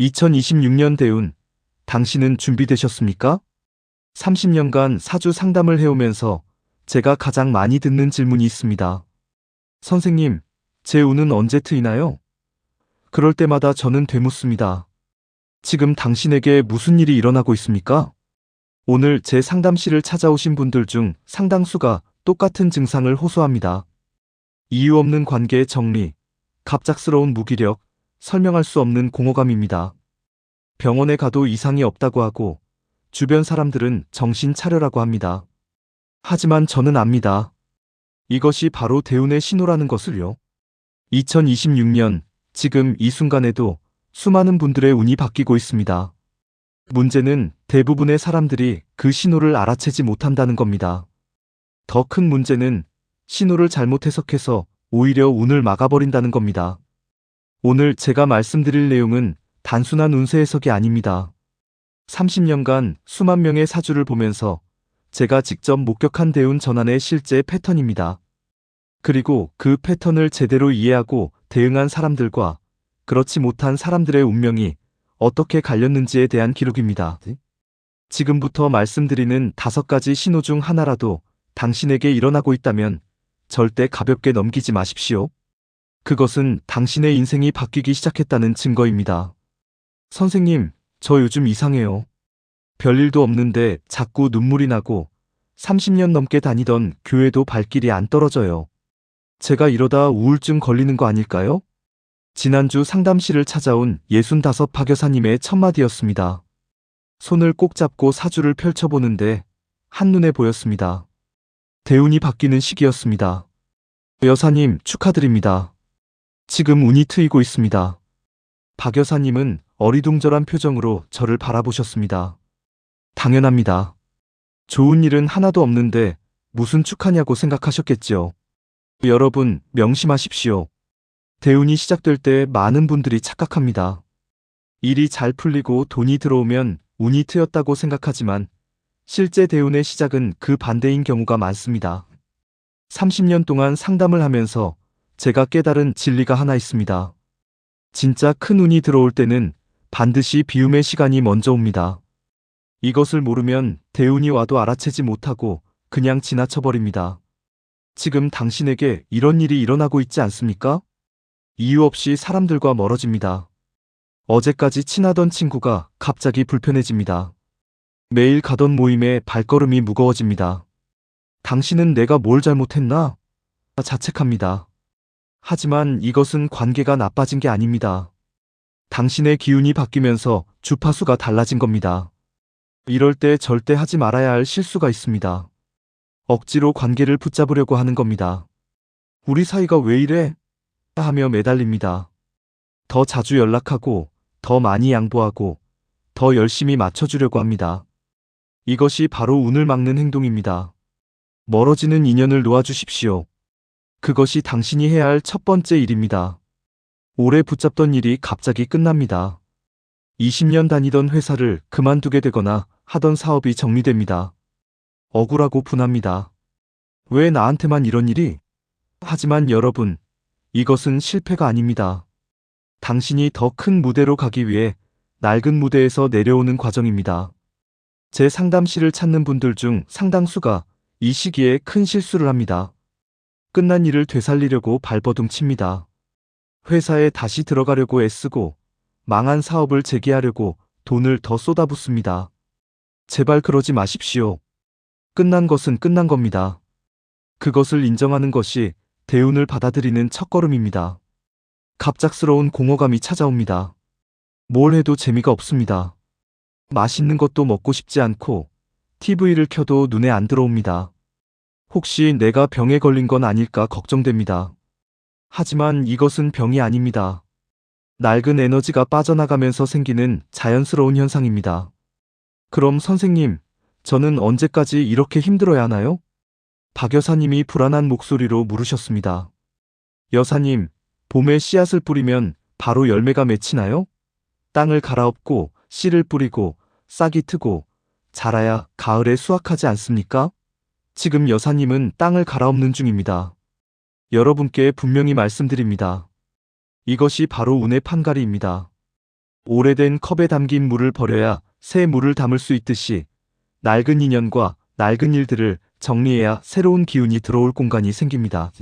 2026년 대운, 당신은 준비되셨습니까? 30년간 사주 상담을 해오면서 제가 가장 많이 듣는 질문이 있습니다. 선생님, 제 운은 언제 트이나요? 그럴 때마다 저는 되묻습니다. 지금 당신에게 무슨 일이 일어나고 있습니까? 오늘 제 상담실을 찾아오신 분들 중 상당수가 똑같은 증상을 호소합니다. 이유 없는 관계의 정리, 갑작스러운 무기력, 설명할 수 없는 공허감입니다. 병원에 가도 이상이 없다고 하고 주변 사람들은 정신 차려라고 합니다. 하지만 저는 압니다. 이것이 바로 대운의 신호라는 것을요. 2026년, 지금 이 순간에도 수많은 분들의 운이 바뀌고 있습니다. 문제는 대부분의 사람들이 그 신호를 알아채지 못한다는 겁니다. 더 큰 문제는 신호를 잘못 해석해서 오히려 운을 막아버린다는 겁니다. 오늘 제가 말씀드릴 내용은 단순한 운세 해석이 아닙니다. 30년간 수만 명의 사주를 보면서 제가 직접 목격한 대운 전환의 실제 패턴입니다. 그리고 그 패턴을 제대로 이해하고 대응한 사람들과 그렇지 못한 사람들의 운명이 어떻게 갈렸는지에 대한 기록입니다. 지금부터 말씀드리는 5가지 신호 중 하나라도 당신에게 일어나고 있다면 절대 가볍게 넘기지 마십시오. 그것은 당신의 인생이 바뀌기 시작했다는 증거입니다. 선생님, 저 요즘 이상해요. 별일도 없는데 자꾸 눈물이 나고 30년 넘게 다니던 교회도 발길이 안 떨어져요. 제가 이러다 우울증 걸리는 거 아닐까요? 지난주 상담실을 찾아온 65 박여사님의 첫마디였습니다. 손을 꼭 잡고 사주를 펼쳐보는데 한눈에 보였습니다. 대운이 바뀌는 시기였습니다. 여사님, 축하드립니다. 지금 운이 트이고 있습니다. 박 여사님은 어리둥절한 표정으로 저를 바라보셨습니다. 당연합니다. 좋은 일은 하나도 없는데 무슨 축하냐고 생각하셨겠지요. 여러분, 명심하십시오. 대운이 시작될 때 많은 분들이 착각합니다. 일이 잘 풀리고 돈이 들어오면 운이 트였다고 생각하지만 실제 대운의 시작은 그 반대인 경우가 많습니다. 30년 동안 상담을 하면서 제가 깨달은 진리가 하나 있습니다. 진짜 큰 운이 들어올 때는 반드시 비움의 시간이 먼저 옵니다. 이것을 모르면 대운이 와도 알아채지 못하고 그냥 지나쳐버립니다. 지금 당신에게 이런 일이 일어나고 있지 않습니까? 이유 없이 사람들과 멀어집니다. 어제까지 친하던 친구가 갑자기 불편해집니다. 매일 가던 모임에 발걸음이 무거워집니다. 당신은 내가 뭘 잘못했나? 자책합니다. 하지만 이것은 관계가 나빠진 게 아닙니다. 당신의 기운이 바뀌면서 주파수가 달라진 겁니다. 이럴 때 절대 하지 말아야 할 실수가 있습니다. 억지로 관계를 붙잡으려고 하는 겁니다. 우리 사이가 왜 이래? 하며 매달립니다. 더 자주 연락하고, 더 많이 양보하고, 더 열심히 맞춰주려고 합니다. 이것이 바로 운을 막는 행동입니다. 멀어지는 인연을 놓아주십시오. 그것이 당신이 해야 할 첫 번째 일입니다. 오래 붙잡던 일이 갑자기 끝납니다. 20년 다니던 회사를 그만두게 되거나 하던 사업이 정리됩니다. 억울하고 분합니다. 왜 나한테만 이런 일이? 하지만 여러분, 이것은 실패가 아닙니다. 당신이 더 큰 무대로 가기 위해 낡은 무대에서 내려오는 과정입니다. 제 상담실을 찾는 분들 중 상당수가 이 시기에 큰 실수를 합니다. 끝난 일을 되살리려고 발버둥 칩니다. 회사에 다시 들어가려고 애쓰고 망한 사업을 재개하려고 돈을 더 쏟아붓습니다. 제발 그러지 마십시오. 끝난 것은 끝난 겁니다. 그것을 인정하는 것이 대운을 받아들이는 첫걸음입니다. 갑작스러운 공허감이 찾아옵니다. 뭘 해도 재미가 없습니다. 맛있는 것도 먹고 싶지 않고 TV를 켜도 눈에 안 들어옵니다. 혹시 내가 병에 걸린 건 아닐까 걱정됩니다. 하지만 이것은 병이 아닙니다. 낡은 에너지가 빠져나가면서 생기는 자연스러운 현상입니다. 그럼 선생님, 저는 언제까지 이렇게 힘들어야 하나요? 박 여사님이 불안한 목소리로 물으셨습니다. 여사님, 봄에 씨앗을 뿌리면 바로 열매가 맺히나요? 땅을 갈아엎고 씨를 뿌리고 싹이 트고 자라야 가을에 수확하지 않습니까? 지금 여사님은 땅을 갈아엎는 중입니다. 여러분께 분명히 말씀드립니다. 이것이 바로 운의 판가리입니다. 오래된 컵에 담긴 물을 버려야 새 물을 담을 수 있듯이 낡은 인연과 낡은 일들을 정리해야 새로운 기운이 들어올 공간이 생깁니다.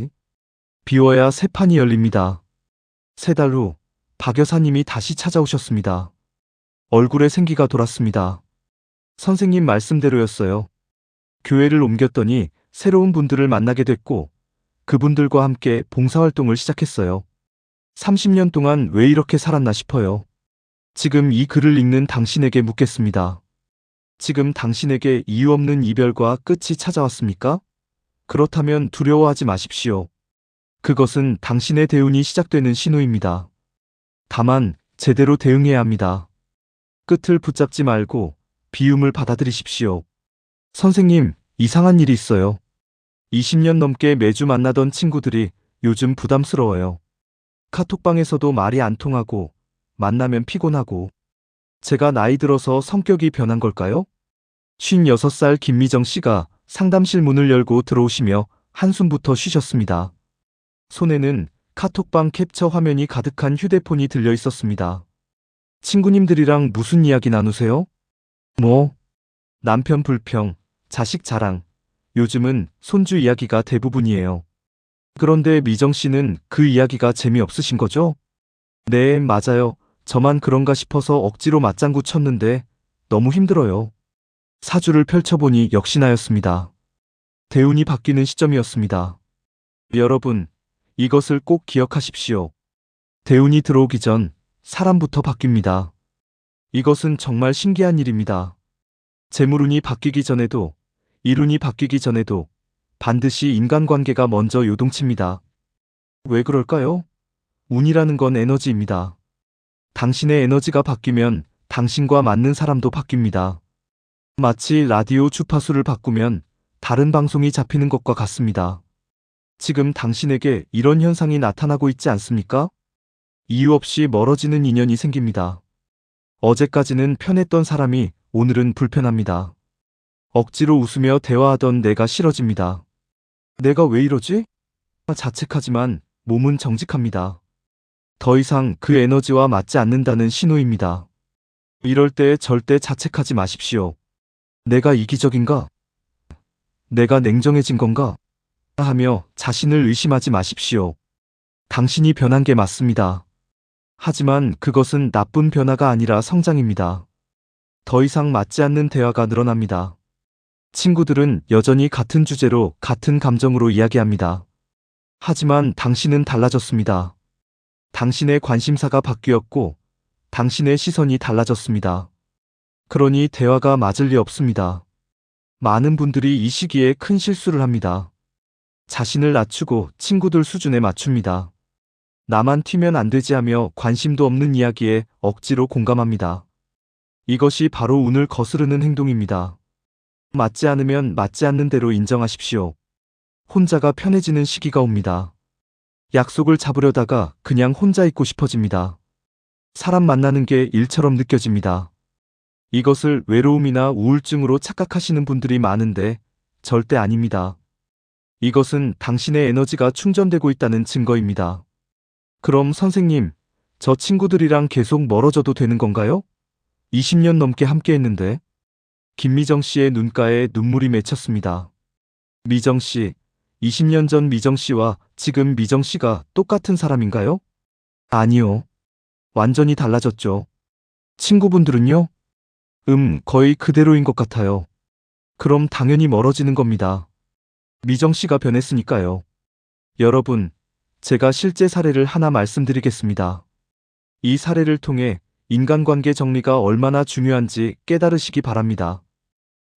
비워야 새 판이 열립니다. 3달 후 박 여사님이 다시 찾아오셨습니다. 얼굴에 생기가 돌았습니다. 선생님 말씀대로였어요. 교회를 옮겼더니 새로운 분들을 만나게 됐고 그분들과 함께 봉사활동을 시작했어요. 30년 동안 왜 이렇게 살았나 싶어요. 지금 이 글을 읽는 당신에게 묻겠습니다. 지금 당신에게 이유 없는 이별과 끝이 찾아왔습니까? 그렇다면 두려워하지 마십시오. 그것은 당신의 대운이 시작되는 신호입니다. 다만 제대로 대응해야 합니다. 끝을 붙잡지 말고 비움을 받아들이십시오. 선생님, 이상한 일이 있어요. 20년 넘게 매주 만나던 친구들이 요즘 부담스러워요. 카톡방에서도 말이 안 통하고 만나면 피곤하고 제가 나이 들어서 성격이 변한 걸까요? 56살 김미정 씨가 상담실 문을 열고 들어오시며 한숨부터 쉬셨습니다. 손에는 카톡방 캡처 화면이 가득한 휴대폰이 들려 있었습니다. 친구님들이랑 무슨 이야기 나누세요? 뭐? 남편 불평, 자식 자랑, 요즘은 손주 이야기가 대부분이에요. 그런데 미정 씨는 그 이야기가 재미없으신 거죠? 네, 맞아요. 저만 그런가 싶어서 억지로 맞장구 쳤는데 너무 힘들어요. 사주를 펼쳐보니 역시나였습니다. 대운이 바뀌는 시점이었습니다. 여러분, 이것을 꼭 기억하십시오. 대운이 들어오기 전 사람부터 바뀝니다. 이것은 정말 신기한 일입니다. 재물운이 바뀌기 전에도, 일운이 바뀌기 전에도 반드시 인간관계가 먼저 요동칩니다. 왜 그럴까요? 운이라는 건 에너지입니다. 당신의 에너지가 바뀌면 당신과 맞는 사람도 바뀝니다. 마치 라디오 주파수를 바꾸면 다른 방송이 잡히는 것과 같습니다. 지금 당신에게 이런 현상이 나타나고 있지 않습니까? 이유 없이 멀어지는 인연이 생깁니다. 어제까지는 편했던 사람이 오늘은 불편합니다. 억지로 웃으며 대화하던 내가 싫어집니다. 내가 왜 이러지? 자책하지만 몸은 정직합니다. 더 이상 그 에너지와 맞지 않는다는 신호입니다. 이럴 때 절대 자책하지 마십시오. 내가 이기적인가? 내가 냉정해진 건가? 하며 자신을 의심하지 마십시오. 당신이 변한 게 맞습니다. 하지만 그것은 나쁜 변화가 아니라 성장입니다. 더 이상 맞지 않는 대화가 늘어납니다. 친구들은 여전히 같은 주제로 같은 감정으로 이야기합니다. 하지만 당신은 달라졌습니다. 당신의 관심사가 바뀌었고 당신의 시선이 달라졌습니다. 그러니 대화가 맞을 리 없습니다. 많은 분들이 이 시기에 큰 실수를 합니다. 자신을 낮추고 친구들 수준에 맞춥니다. 나만 튀면 안 되지 하며 관심도 없는 이야기에 억지로 공감합니다. 이것이 바로 운을 거스르는 행동입니다. 맞지 않으면 맞지 않는 대로 인정하십시오. 혼자가 편해지는 시기가 옵니다. 약속을 잡으려다가 그냥 혼자 있고 싶어집니다. 사람 만나는 게 일처럼 느껴집니다. 이것을 외로움이나 우울증으로 착각하시는 분들이 많은데 절대 아닙니다. 이것은 당신의 에너지가 충전되고 있다는 증거입니다. 그럼 선생님, 저 친구들이랑 계속 멀어져도 되는 건가요? 20년 넘게 함께 했는데. 김미정 씨의 눈가에 눈물이 맺혔습니다. 미정 씨, 20년 전 미정 씨와 지금 미정 씨가 똑같은 사람인가요? 아니요. 완전히 달라졌죠. 친구분들은요? 거의 그대로인 것 같아요. 그럼 당연히 멀어지는 겁니다. 미정 씨가 변했으니까요. 여러분, 제가 실제 사례를 하나 말씀드리겠습니다. 이 사례를 통해 인간관계 정리가 얼마나 중요한지 깨달으시기 바랍니다.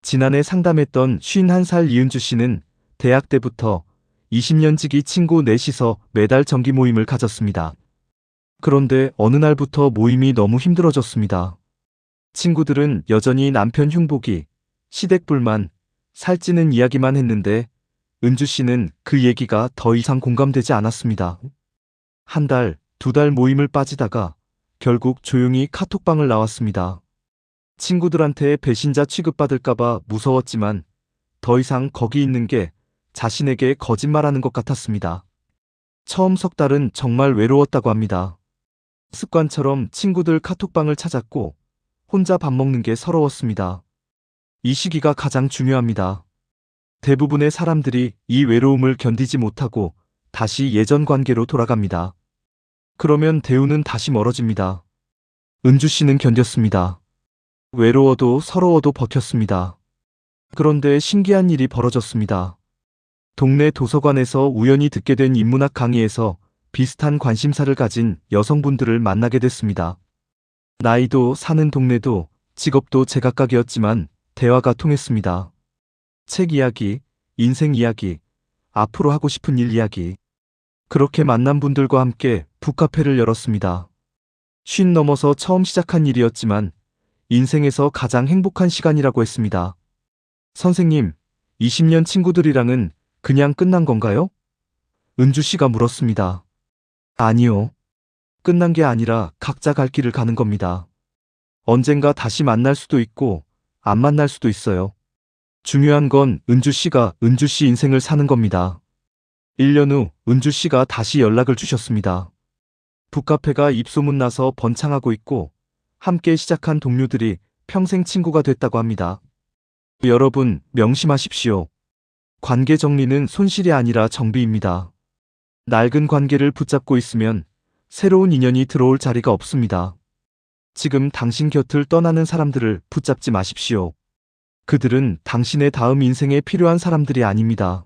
지난해 상담했던 51살 이은주 씨는 대학 때부터 20년 지기 친구 넷이서 매달 정기 모임을 가졌습니다. 그런데 어느 날부터 모임이 너무 힘들어졌습니다. 친구들은 여전히 남편 흉보기, 시댁 불만, 살찌는 이야기만 했는데 은주 씨는 그 얘기가 더 이상 공감되지 않았습니다. 한 달, 2달 모임을 빠지다가 결국 조용히 카톡방을 나왔습니다. 친구들한테 배신자 취급받을까봐 무서웠지만 더 이상 거기 있는 게 자신에게 거짓말하는 것 같았습니다. 처음 석 달은 정말 외로웠다고 합니다. 습관처럼 친구들 카톡방을 찾았고 혼자 밥 먹는 게 서러웠습니다. 이 시기가 가장 중요합니다. 대부분의 사람들이 이 외로움을 견디지 못하고 다시 예전 관계로 돌아갑니다. 그러면 대우는 다시 멀어집니다. 은주 씨는 견뎠습니다. 외로워도 서러워도 버텼습니다. 그런데 신기한 일이 벌어졌습니다. 동네 도서관에서 우연히 듣게 된 인문학 강의에서 비슷한 관심사를 가진 여성분들을 만나게 됐습니다. 나이도 사는 동네도 직업도 제각각이었지만 대화가 통했습니다. 책 이야기, 인생 이야기, 앞으로 하고 싶은 일 이야기. 그렇게 만난 분들과 함께 북카페를 열었습니다. 50 넘어서 처음 시작한 일이었지만 인생에서 가장 행복한 시간이라고 했습니다. 선생님, 20년 친구들이랑은 그냥 끝난 건가요? 은주 씨가 물었습니다. 아니요. 끝난 게 아니라 각자 갈 길을 가는 겁니다. 언젠가 다시 만날 수도 있고 안 만날 수도 있어요. 중요한 건 은주 씨가 은주 씨 인생을 사는 겁니다. 1년 후 은주 씨가 다시 연락을 주셨습니다. 북카페가 입소문 나서 번창하고 있고 함께 시작한 동료들이 평생 친구가 됐다고 합니다. 여러분, 명심하십시오. 관계 정리는 손실이 아니라 정비입니다. 낡은 관계를 붙잡고 있으면 새로운 인연이 들어올 자리가 없습니다. 지금 당신 곁을 떠나는 사람들을 붙잡지 마십시오. 그들은 당신의 다음 인생에 필요한 사람들이 아닙니다.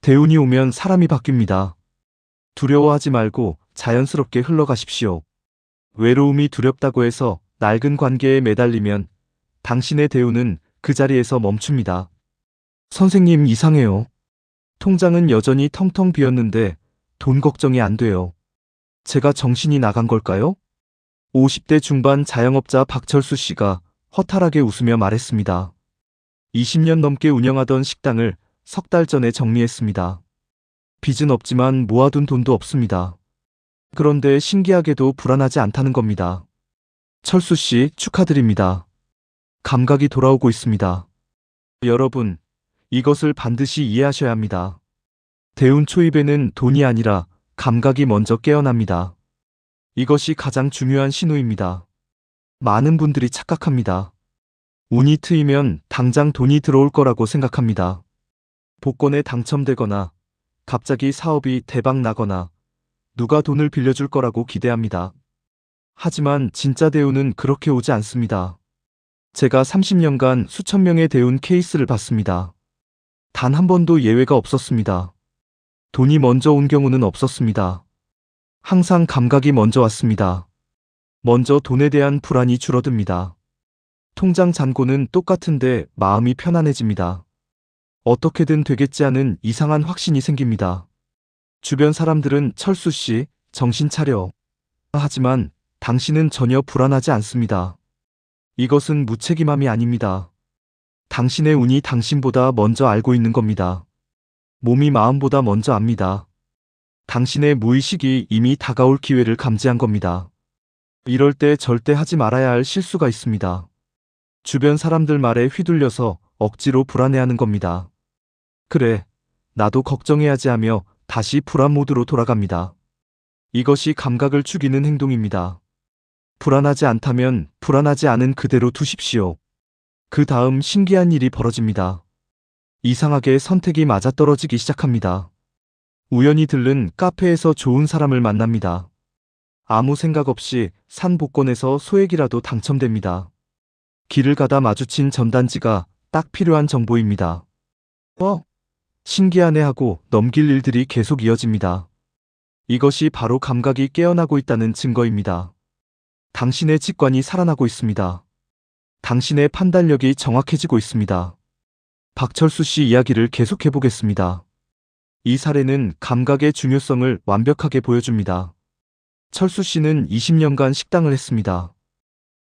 대운이 오면 사람이 바뀝니다. 두려워하지 말고 자연스럽게 흘러가십시오. 외로움이 두렵다고 해서 낡은 관계에 매달리면 당신의 대운은 그 자리에서 멈춥니다. 선생님, 이상해요. 통장은 여전히 텅텅 비었는데 돈 걱정이 안 돼요. 제가 정신이 나간 걸까요? 50대 중반 자영업자 박철수 씨가 허탈하게 웃으며 말했습니다. 20년 넘게 운영하던 식당을 석 달 전에 정리했습니다. 빚은 없지만 모아둔 돈도 없습니다. 그런데 신기하게도 불안하지 않다는 겁니다. 철수 씨, 축하드립니다. 감각이 돌아오고 있습니다. 여러분, 이것을 반드시 이해하셔야 합니다. 대운 초입에는 돈이 아니라 감각이 먼저 깨어납니다. 이것이 가장 중요한 신호입니다. 많은 분들이 착각합니다. 운이 트이면 당장 돈이 들어올 거라고 생각합니다. 복권에 당첨되거나 갑자기 사업이 대박 나거나 누가 돈을 빌려줄 거라고 기대합니다. 하지만 진짜 대운은 그렇게 오지 않습니다. 제가 30년간 수천 명의 대운 케이스를 봤습니다. 단 한 번도 예외가 없었습니다. 돈이 먼저 온 경우는 없었습니다. 항상 감각이 먼저 왔습니다. 먼저 돈에 대한 불안이 줄어듭니다. 통장 잔고는 똑같은데 마음이 편안해집니다. 어떻게든 되겠지 하는 이상한 확신이 생깁니다. 주변 사람들은 철수 씨, 정신 차려. 하지만 당신은 전혀 불안하지 않습니다. 이것은 무책임함이 아닙니다. 당신의 운이 당신보다 먼저 알고 있는 겁니다. 몸이 마음보다 먼저 압니다. 당신의 무의식이 이미 다가올 기회를 감지한 겁니다. 이럴 때 절대 하지 말아야 할 실수가 있습니다. 주변 사람들 말에 휘둘려서 억지로 불안해하는 겁니다. 그래, 나도 걱정해야지 하며 다시 불안 모드로 돌아갑니다. 이것이 감각을 죽이는 행동입니다. 불안하지 않다면 불안하지 않은 그대로 두십시오. 그 다음 신기한 일이 벌어집니다. 이상하게 선택이 맞아떨어지기 시작합니다. 우연히 들른 카페에서 좋은 사람을 만납니다. 아무 생각 없이 산 복권에서 소액이라도 당첨됩니다. 길을 가다 마주친 전단지가 딱 필요한 정보입니다. 신기하네 하고 넘길 일들이 계속 이어집니다. 이것이 바로 감각이 깨어나고 있다는 증거입니다. 당신의 직관이 살아나고 있습니다. 당신의 판단력이 정확해지고 있습니다. 박철수 씨 이야기를 계속해 보겠습니다. 이 사례는 감각의 중요성을 완벽하게 보여줍니다. 철수 씨는 20년간 식당을 했습니다.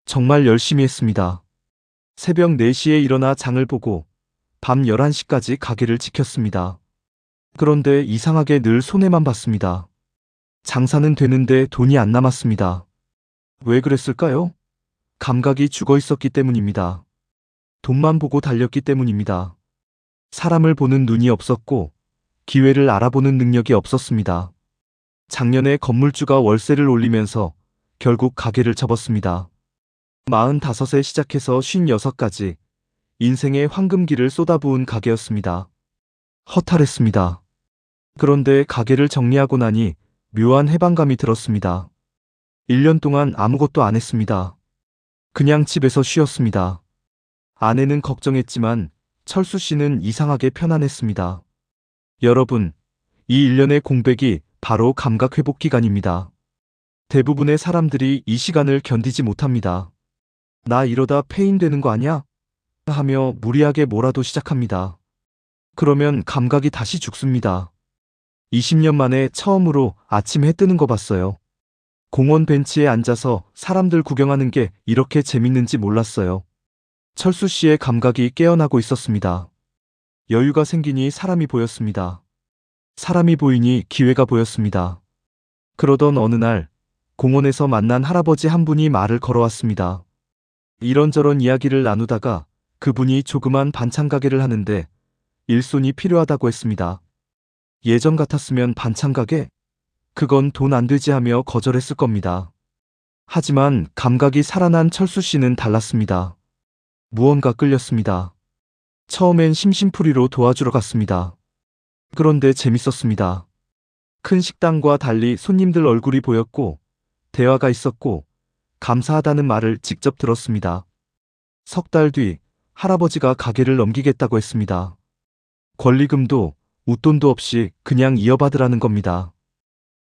정말 열심히 했습니다. 새벽 4시에 일어나 장을 보고 밤 11시까지 가게를 지켰습니다. 그런데 이상하게 늘 손해만 봤습니다. 장사는 되는데 돈이 안 남았습니다. 왜 그랬을까요? 감각이 죽어 있었기 때문입니다. 돈만 보고 달렸기 때문입니다. 사람을 보는 눈이 없었고 기회를 알아보는 능력이 없었습니다. 작년에 건물주가 월세를 올리면서 결국 가게를 접었습니다. 45세 시작해서 56까지 인생의 황금기를 쏟아부은 가게였습니다. 허탈했습니다. 그런데 가게를 정리하고 나니 묘한 해방감이 들었습니다. 1년 동안 아무것도 안 했습니다. 그냥 집에서 쉬었습니다. 아내는 걱정했지만 철수 씨는 이상하게 편안했습니다. 여러분, 이 1년의 공백이 바로 감각 회복 기간입니다. 대부분의 사람들이 이 시간을 견디지 못합니다. 나 이러다 폐인 되는 거 아니야? 하며 무리하게 뭐라도 시작합니다. 그러면 감각이 다시 죽습니다. 20년 만에 처음으로 아침 해 뜨는 거 봤어요. 공원 벤치에 앉아서 사람들 구경하는 게 이렇게 재밌는지 몰랐어요. 철수 씨의 감각이 깨어나고 있었습니다. 여유가 생기니 사람이 보였습니다. 사람이 보이니 기회가 보였습니다. 그러던 어느 날 공원에서 만난 할아버지 한 분이 말을 걸어왔습니다. 이런저런 이야기를 나누다가 그분이 조그만 반찬 가게를 하는데 일손이 필요하다고 했습니다. 예전 같았으면 반찬 가게? 그건 돈 안 되지 하며 거절했을 겁니다. 하지만 감각이 살아난 철수 씨는 달랐습니다. 무언가 끌렸습니다. 처음엔 심심풀이로 도와주러 갔습니다. 그런데 재밌었습니다. 큰 식당과 달리 손님들 얼굴이 보였고 대화가 있었고 감사하다는 말을 직접 들었습니다. 석 달 뒤 할아버지가 가게를 넘기겠다고 했습니다. 권리금도 웃돈도 없이 그냥 이어받으라는 겁니다.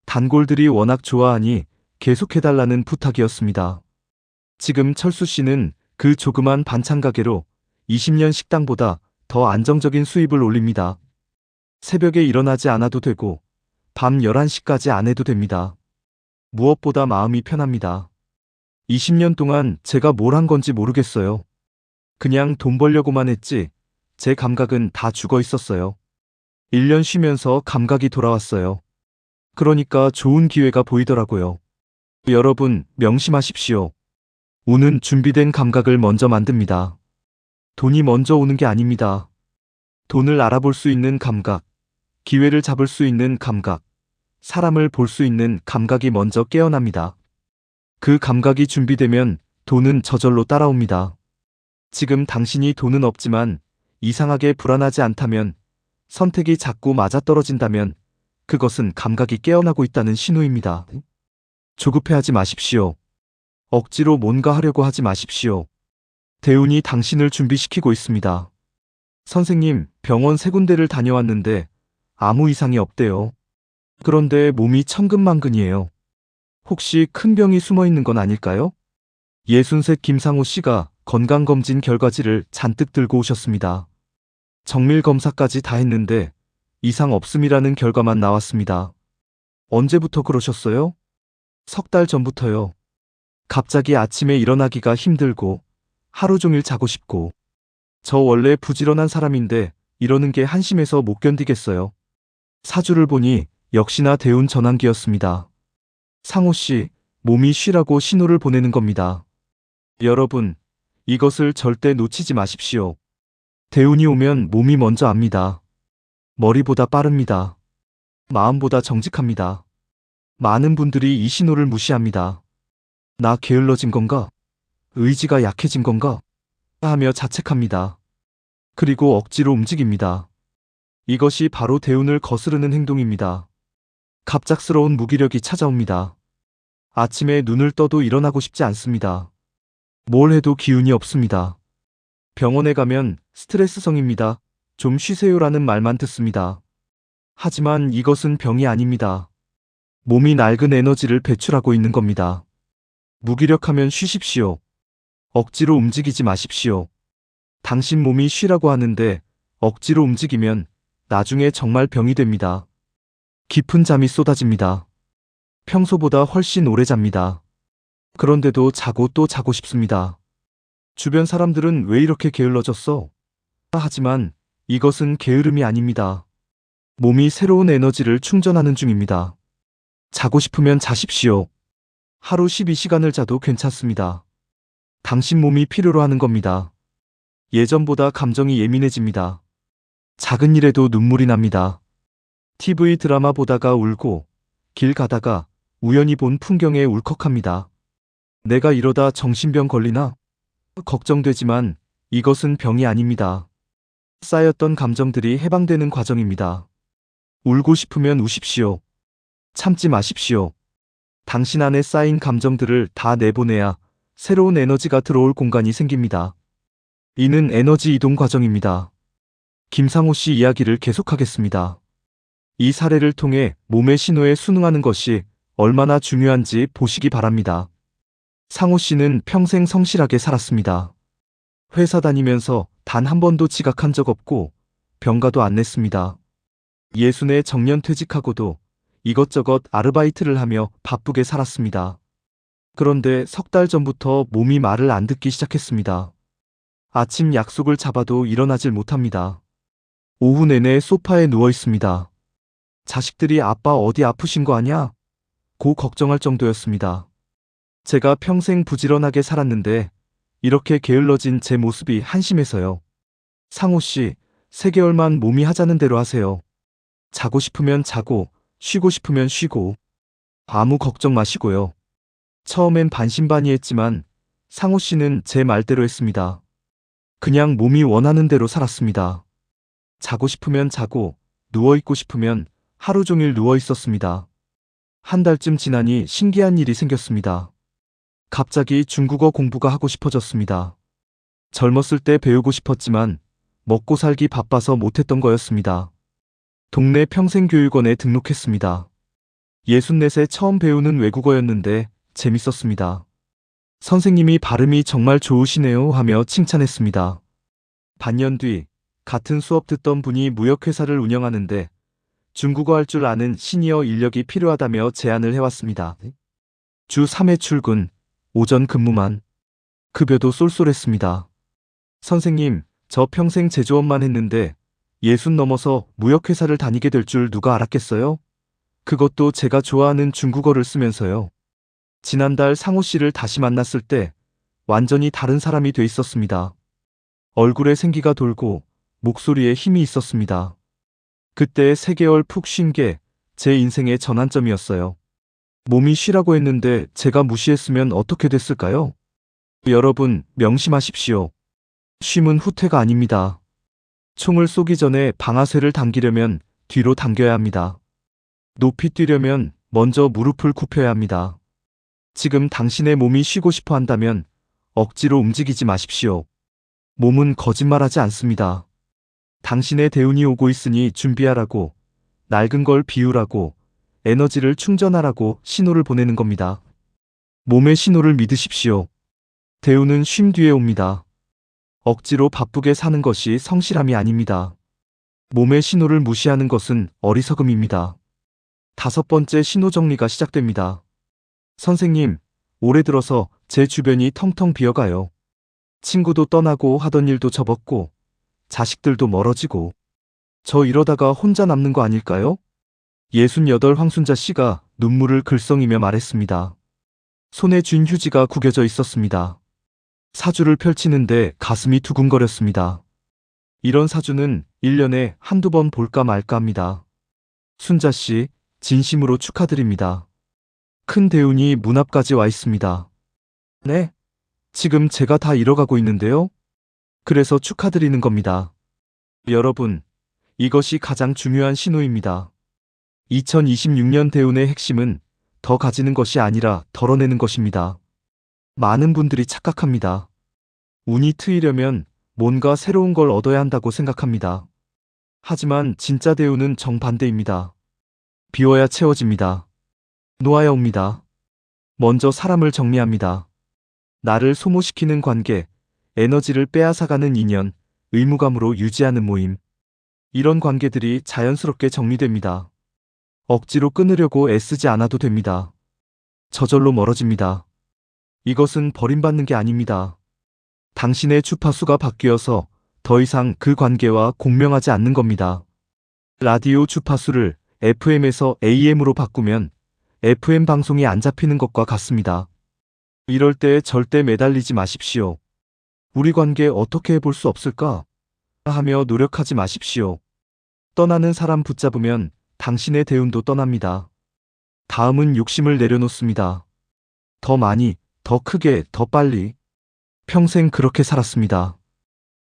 단골들이 워낙 좋아하니 계속해달라는 부탁이었습니다. 지금 철수 씨는 그 조그만 반찬 가게로 20년 식당보다 더 안정적인 수입을 올립니다. 새벽에 일어나지 않아도 되고 밤 11시까지 안 해도 됩니다. 무엇보다 마음이 편합니다. 20년 동안 제가 뭘 한 건지 모르겠어요. 그냥 돈 벌려고만 했지 제 감각은 다 죽어 있었어요. 1년 쉬면서 감각이 돌아왔어요. 그러니까 좋은 기회가 보이더라고요. 여러분 명심하십시오. 운은 준비된 감각을 먼저 만듭니다. 돈이 먼저 오는 게 아닙니다. 돈을 알아볼 수 있는 감각, 기회를 잡을 수 있는 감각, 사람을 볼 수 있는 감각이 먼저 깨어납니다. 그 감각이 준비되면 돈은 저절로 따라옵니다. 지금 당신이 돈은 없지만 이상하게 불안하지 않다면, 선택이 자꾸 맞아떨어진다면 그것은 감각이 깨어나고 있다는 신호입니다. 조급해하지 마십시오. 억지로 뭔가 하려고 하지 마십시오. 대운이 당신을 준비시키고 있습니다. 선생님, 병원 3군데를 다녀왔는데 아무 이상이 없대요. 그런데 몸이 천근만근이에요. 혹시 큰 병이 숨어 있는 건 아닐까요? 63 김상호 씨가 건강검진 결과지를 잔뜩 들고 오셨습니다. 정밀 검사까지 다 했는데 이상 없음이라는 결과만 나왔습니다. 언제부터 그러셨어요? 석 달 전부터요. 갑자기 아침에 일어나기가 힘들고 하루 종일 자고 싶고. 저 원래 부지런한 사람인데 이러는 게 한심해서 못 견디겠어요. 사주를 보니 역시나 대운 전환기였습니다. 상호 씨, 몸이 쉬라고 신호를 보내는 겁니다. 여러분, 이것을 절대 놓치지 마십시오. 대운이 오면 몸이 먼저 압니다. 머리보다 빠릅니다. 마음보다 정직합니다. 많은 분들이 이 신호를 무시합니다. 나 게을러진 건가? 의지가 약해진 건가? 하며 자책합니다. 그리고 억지로 움직입니다. 이것이 바로 대운을 거스르는 행동입니다. 갑작스러운 무기력이 찾아옵니다. 아침에 눈을 떠도 일어나고 싶지 않습니다. 뭘 해도 기운이 없습니다. 병원에 가면 스트레스성입니다. 좀 쉬세요라는 말만 듣습니다. 하지만 이것은 병이 아닙니다. 몸이 낡은 에너지를 배출하고 있는 겁니다. 무기력하면 쉬십시오. 억지로 움직이지 마십시오. 당신 몸이 쉬라고 하는데 억지로 움직이면 나중에 정말 병이 됩니다. 깊은 잠이 쏟아집니다. 평소보다 훨씬 오래 잡니다. 그런데도 자고 또 자고 싶습니다. 주변 사람들은 왜 이렇게 게을러졌어? 하지만 이것은 게으름이 아닙니다. 몸이 새로운 에너지를 충전하는 중입니다. 자고 싶으면 자십시오. 하루 12시간을 자도 괜찮습니다. 당신 몸이 필요로 하는 겁니다. 예전보다 감정이 예민해집니다. 작은 일에도 눈물이 납니다. TV 드라마 보다가 울고 길 가다가 우연히 본 풍경에 울컥합니다. 내가 이러다 정신병 걸리나? 걱정되지만 이것은 병이 아닙니다. 쌓였던 감정들이 해방되는 과정입니다. 울고 싶으면 우십시오. 참지 마십시오. 당신 안에 쌓인 감정들을 다 내보내야 새로운 에너지가 들어올 공간이 생깁니다. 이는 에너지 이동 과정입니다. 김상호 씨 이야기를 계속하겠습니다. 이 사례를 통해 몸의 신호에 순응하는 것이 얼마나 중요한지 보시기 바랍니다. 상호 씨는 평생 성실하게 살았습니다. 회사 다니면서 단 한 번도 지각한 적 없고 병가도 안 냈습니다. 예순에 정년 퇴직하고도 이것저것 아르바이트를 하며 바쁘게 살았습니다. 그런데 석 달 전부터 몸이 말을 안 듣기 시작했습니다. 아침 약속을 잡아도 일어나질 못합니다. 오후 내내 소파에 누워 있습니다. 자식들이 아빠 어디 아프신 거 아냐? 고 걱정할 정도였습니다. 제가 평생 부지런하게 살았는데 이렇게 게을러진 제 모습이 한심해서요. 상호 씨, 3개월만 몸이 하자는 대로 하세요. 자고 싶으면 자고, 쉬고 싶으면 쉬고. 아무 걱정 마시고요. 처음엔 반신반의했지만 상호 씨는 제 말대로 했습니다. 그냥 몸이 원하는 대로 살았습니다. 자고 싶으면 자고, 누워있고 싶으면 하루 종일 누워 있었습니다. 한 달쯤 지나니 신기한 일이 생겼습니다. 갑자기 중국어 공부가 하고 싶어졌습니다. 젊었을 때 배우고 싶었지만 먹고 살기 바빠서 못했던 거였습니다. 동네 평생교육원에 등록했습니다. 64세 처음 배우는 외국어였는데 재밌었습니다. 선생님이 발음이 정말 좋으시네요 하며 칭찬했습니다. 반년 뒤 같은 수업 듣던 분이 무역회사를 운영하는데 중국어 할 줄 아는 시니어 인력이 필요하다며 제안을 해왔습니다. 주 3회 출근, 오전 근무만. 급여도 쏠쏠했습니다. 선생님, 저 평생 제조업만 했는데 60 넘어서 무역회사를 다니게 될 줄 누가 알았겠어요? 그것도 제가 좋아하는 중국어를 쓰면서요. 지난달 상호 씨를 다시 만났을 때 완전히 다른 사람이 돼 있었습니다. 얼굴에 생기가 돌고 목소리에 힘이 있었습니다. 그때 3개월 푹 쉰 게 제 인생의 전환점이었어요. 몸이 쉬라고 했는데 제가 무시했으면 어떻게 됐을까요? 여러분, 명심하십시오. 쉼은 후퇴가 아닙니다. 총을 쏘기 전에 방아쇠를 당기려면 뒤로 당겨야 합니다. 높이 뛰려면 먼저 무릎을 굽혀야 합니다. 지금 당신의 몸이 쉬고 싶어 한다면 억지로 움직이지 마십시오. 몸은 거짓말하지 않습니다. 당신의 대운이 오고 있으니 준비하라고, 낡은 걸 비우라고, 에너지를 충전하라고 신호를 보내는 겁니다. 몸의 신호를 믿으십시오. 대운은 쉼 뒤에 옵니다. 억지로 바쁘게 사는 것이 성실함이 아닙니다. 몸의 신호를 무시하는 것은 어리석음입니다. 5번째 신호 정리가 시작됩니다. 선생님, 올해 들어서 제 주변이 텅텅 비어가요. 친구도 떠나고 하던 일도 접었고, 자식들도 멀어지고, 저 이러다가 혼자 남는 거 아닐까요? 68 황순자 씨가 눈물을 글썽이며 말했습니다. 손에 쥔 휴지가 구겨져 있었습니다. 사주를 펼치는데 가슴이 두근거렸습니다. 이런 사주는 1년에 한두 번 볼까 말까 합니다. 순자 씨, 진심으로 축하드립니다. 큰 대운이 문 앞까지 와 있습니다. 네? 지금 제가 다 잃어가고 있는데요? 그래서 축하드리는 겁니다. 여러분, 이것이 가장 중요한 신호입니다. 2026년 대운의 핵심은 더 가지는 것이 아니라 덜어내는 것입니다. 많은 분들이 착각합니다. 운이 트이려면 뭔가 새로운 걸 얻어야 한다고 생각합니다. 하지만 진짜 대운은 정반대입니다. 비워야 채워집니다. 놓아야 옵니다. 먼저 사람을 정리합니다. 나를 소모시키는 관계, 에너지를 빼앗아가는 인연, 의무감으로 유지하는 모임. 이런 관계들이 자연스럽게 정리됩니다. 억지로 끊으려고 애쓰지 않아도 됩니다. 저절로 멀어집니다. 이것은 버림받는 게 아닙니다. 당신의 주파수가 바뀌어서 더 이상 그 관계와 공명하지 않는 겁니다. 라디오 주파수를 FM에서 AM으로 바꾸면 FM 방송이 안 잡히는 것과 같습니다. 이럴 때 절대 매달리지 마십시오. 우리 관계 어떻게 해볼 수 없을까? 하며 노력하지 마십시오. 떠나는 사람 붙잡으면 당신의 대운도 떠납니다. 다음은 욕심을 내려놓습니다. 더 많이, 더 크게, 더 빨리. 평생 그렇게 살았습니다.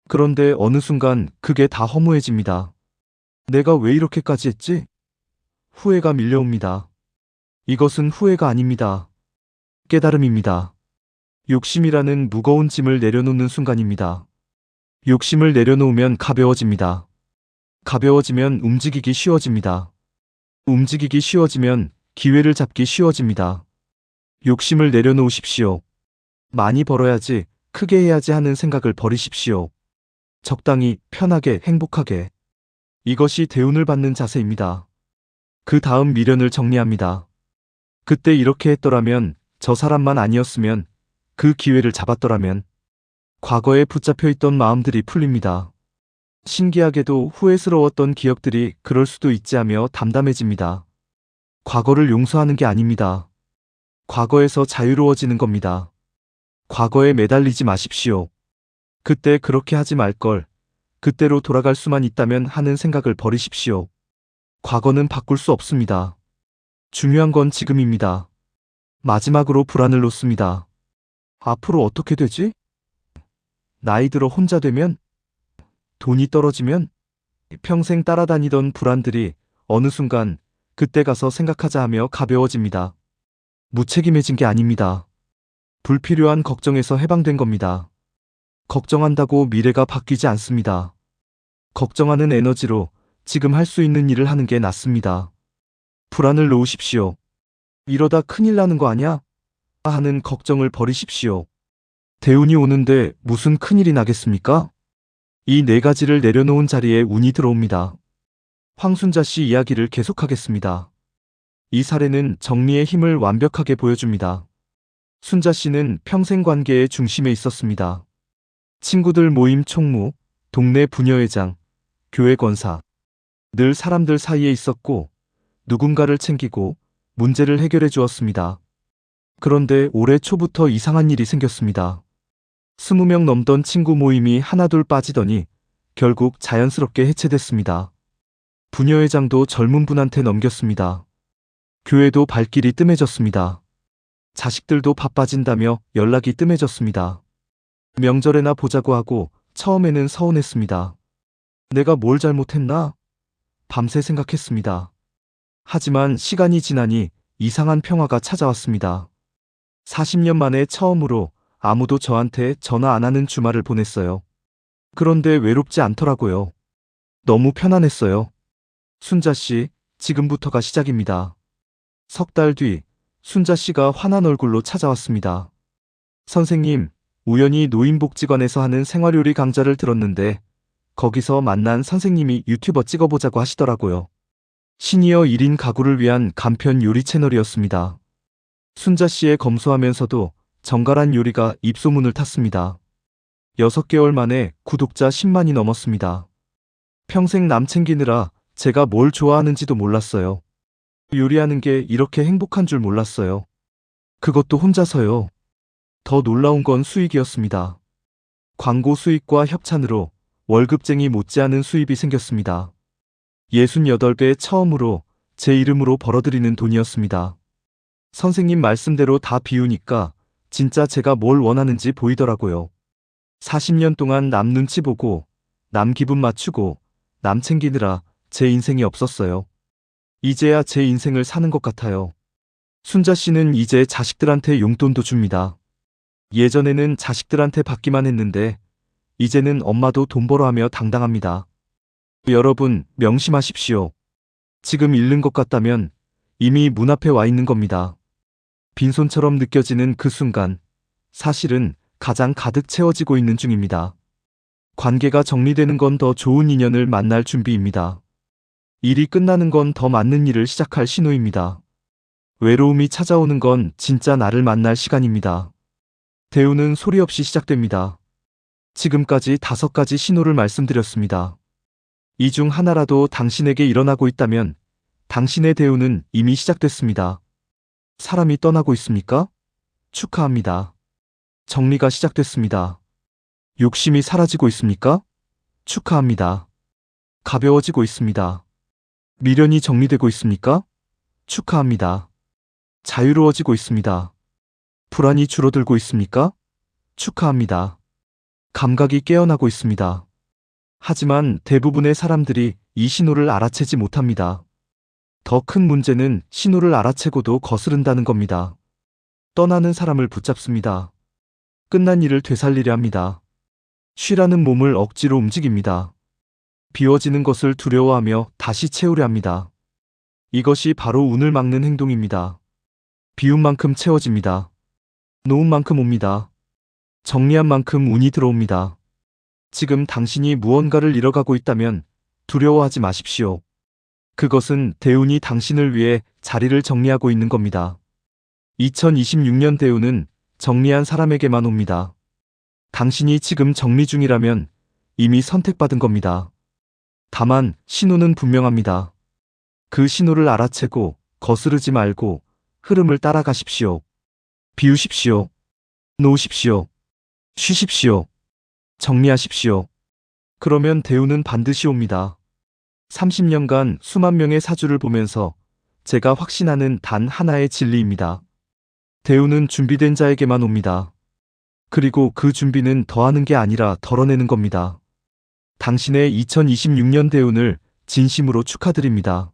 그런데 어느 순간 그게 다 허무해집니다. 내가 왜 이렇게까지 했지? 후회가 밀려옵니다. 이것은 후회가 아닙니다. 깨달음입니다. 욕심이라는 무거운 짐을 내려놓는 순간입니다. 욕심을 내려놓으면 가벼워집니다. 가벼워지면 움직이기 쉬워집니다. 움직이기 쉬워지면 기회를 잡기 쉬워집니다. 욕심을 내려놓으십시오. 많이 벌어야지, 크게 해야지 하는 생각을 버리십시오. 적당히, 편하게, 행복하게. 이것이 대운을 받는 자세입니다. 그 다음 미련을 정리합니다. 그때 이렇게 했더라면, 저 사람만 아니었으면, 그 기회를 잡았더라면, 과거에 붙잡혀 있던 마음들이 풀립니다. 신기하게도 후회스러웠던 기억들이 그럴 수도 있지 하며 담담해집니다. 과거를 용서하는 게 아닙니다. 과거에서 자유로워지는 겁니다. 과거에 매달리지 마십시오. 그때 그렇게 하지 말 걸, 그때로 돌아갈 수만 있다면 하는 생각을 버리십시오. 과거는 바꿀 수 없습니다. 중요한 건 지금입니다. 마지막으로 불안을 놓습니다. 앞으로 어떻게 되지? 나이 들어 혼자 되면? 돈이 떨어지면? 평생 따라다니던 불안들이 어느 순간 그때 가서 생각하자 하며 가벼워집니다. 무책임해진 게 아닙니다. 불필요한 걱정에서 해방된 겁니다. 걱정한다고 미래가 바뀌지 않습니다. 걱정하는 에너지로 지금 할 수 있는 일을 하는 게 낫습니다. 불안을 놓으십시오. 이러다 큰일 나는 거 아냐? 하는 걱정을 버리십시오. 대운이 오는데 무슨 큰일이 나겠습니까? 이 네 가지를 내려놓은 자리에 운이 들어옵니다. 황순자 씨 이야기를 계속하겠습니다. 이 사례는 정리의 힘을 완벽하게 보여줍니다. 순자 씨는 평생 관계의 중심에 있었습니다. 친구들 모임 총무, 동네 부녀회장, 교회 권사. 늘 사람들 사이에 있었고 누군가를 챙기고 문제를 해결해 주었습니다. 그런데 올해 초부터 이상한 일이 생겼습니다. 20명 넘던 친구 모임이 하나둘 빠지더니 결국 자연스럽게 해체됐습니다. 부녀회장도 젊은 분한테 넘겼습니다. 교회도 발길이 뜸해졌습니다. 자식들도 바빠진다며 연락이 뜸해졌습니다. 명절에나 보자고 하고 처음에는 서운했습니다. 내가 뭘 잘못했나? 밤새 생각했습니다. 하지만 시간이 지나니 이상한 평화가 찾아왔습니다. 40년 만에 처음으로 아무도 저한테 전화 안 하는 주말을 보냈어요. 그런데 외롭지 않더라고요. 너무 편안했어요. 순자 씨, 지금부터가 시작입니다. 석 달 뒤, 순자 씨가 환한 얼굴로 찾아왔습니다. 선생님, 우연히 노인복지관에서 하는 생활요리 강좌를 들었는데 거기서 만난 선생님이 유튜버 찍어보자고 하시더라고요. 시니어 1인 가구를 위한 간편 요리 채널이었습니다. 순자 씨의 검소하면서도 정갈한 요리가 입소문을 탔습니다. 6개월 만에 구독자 10만이 넘었습니다. 평생 남 챙기느라 제가 뭘 좋아하는지도 몰랐어요. 요리하는 게 이렇게 행복한 줄 몰랐어요. 그것도 혼자서요. 더 놀라운 건 수익이었습니다. 광고 수익과 협찬으로 월급쟁이 못지않은 수입이 생겼습니다. 68배 처음으로 제 이름으로 벌어들이는 돈이었습니다. 선생님 말씀대로 다 비우니까 진짜 제가 뭘 원하는지 보이더라고요. 40년 동안 남 눈치 보고, 남 기분 맞추고, 남 챙기느라 제 인생이 없었어요. 이제야 제 인생을 사는 것 같아요. 순자 씨는 이제 자식들한테 용돈도 줍니다. 예전에는 자식들한테 받기만 했는데, 이제는 엄마도 돈 벌어 하며 당당합니다. 여러분, 명심하십시오. 지금 잃는 것 같다면 이미 문 앞에 와 있는 겁니다. 빈손처럼 느껴지는 그 순간, 사실은 가장 가득 채워지고 있는 중입니다. 관계가 정리되는 건 더 좋은 인연을 만날 준비입니다. 일이 끝나는 건 더 맞는 일을 시작할 신호입니다. 외로움이 찾아오는 건 진짜 나를 만날 시간입니다. 대운은 소리 없이 시작됩니다. 지금까지 5가지 신호를 말씀드렸습니다. 이 중 하나라도 당신에게 일어나고 있다면 당신의 대운은 이미 시작됐습니다. 사람이 떠나고 있습니까? 축하합니다. 정리가 시작됐습니다. 욕심이 사라지고 있습니까? 축하합니다. 가벼워지고 있습니다. 미련이 정리되고 있습니까? 축하합니다. 자유로워지고 있습니다. 불안이 줄어들고 있습니까? 축하합니다. 감각이 깨어나고 있습니다. 하지만 대부분의 사람들이 이 신호를 알아채지 못합니다. 더 큰 문제는 신호를 알아채고도 거스른다는 겁니다. 떠나는 사람을 붙잡습니다. 끝난 일을 되살리려 합니다. 쉬라는 몸을 억지로 움직입니다. 비워지는 것을 두려워하며 다시 채우려 합니다. 이것이 바로 운을 막는 행동입니다. 비운 만큼 채워집니다. 놓은 만큼 옵니다. 정리한 만큼 운이 들어옵니다. 지금 당신이 무언가를 잃어가고 있다면 두려워하지 마십시오. 그것은 대운이 당신을 위해 자리를 정리하고 있는 겁니다. 2026년 대운은 정리한 사람에게만 옵니다. 당신이 지금 정리 중이라면 이미 선택받은 겁니다. 다만 신호는 분명합니다. 그 신호를 알아채고 거스르지 말고 흐름을 따라가십시오. 비우십시오. 놓으십시오. 쉬십시오. 정리하십시오. 그러면 대운은 반드시 옵니다. 30년간 수만 명의 사주를 보면서 제가 확신하는 단 하나의 진리입니다. 대운은 준비된 자에게만 옵니다. 그리고 그 준비는 더하는 게 아니라 덜어내는 겁니다. 당신의 2026년 대운을 진심으로 축하드립니다.